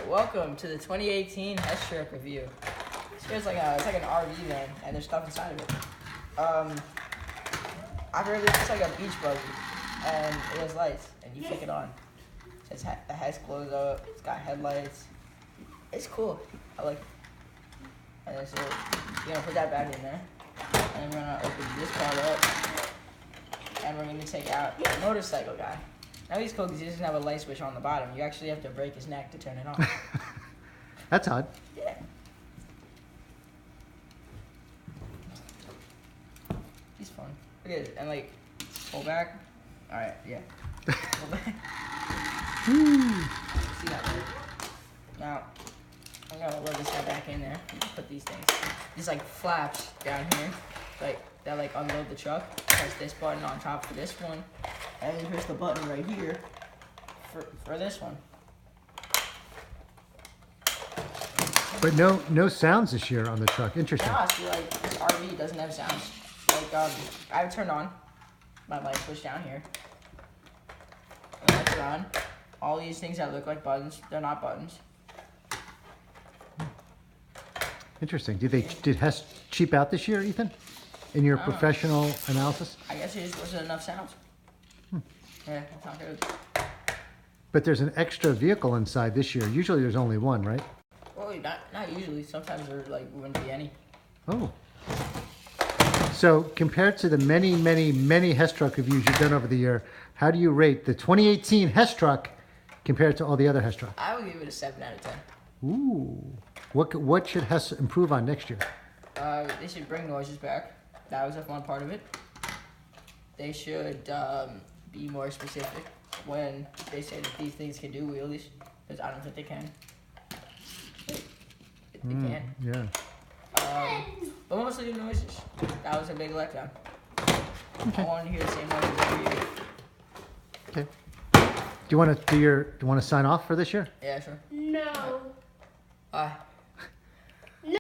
welcome to the 2018 Hess truck review. It's like an RV van, and there's stuff inside of it. I heard it's just like a beach buggy, and it has lights, and you flick it on. The Hess glows up. It's got headlights. It's cool. I like it. And then so you're gonna put that back in there, and we're gonna open this part up, and we're gonna take out the motorcycle guy. Now he's cool because he doesn't have a light switch on the bottom. You actually have to break his neck to turn it on. That's odd. Yeah. He's fun. Look at it. And like, pull back. Alright, yeah. Pull back. See that right? Now, I'm gonna load this guy back in there. Put these things. These like flaps down here. Like, that like unload the truck. Press this button on top for this one. And then here's the button right here for this one. But no sounds this year on the truck. Interesting. No, see, like this RV doesn't have sounds. Like I have turned on my light switch down here. And lights are on. All these things that look like buttons, they're not buttons. Interesting. Did Hess cheap out this year, Ethan? In your professional analysis? I guess it just wasn't enough sounds. Yeah, that's not good. But there's an extra vehicle inside this year. Usually there's only one, right? Well, not usually. Sometimes there like wouldn't be any. Oh. So compared to the many Hess truck reviews you've done over the year, how do you rate the 2018 Hess truck compared to all the other Hess trucks? I would give it a 7 out of 10. Ooh. What should Hess improve on next year? They should bring noises back. That was a fun part of it. They should be more specific when they say that these things can do wheelies, because I don't think they can. They can't. Yeah. But mostly the noises. That was a big letdown. Okay. I wanted to hear the same noises every year. Okay. Do you want to sign off for this year? Yeah, sure. No. Bye.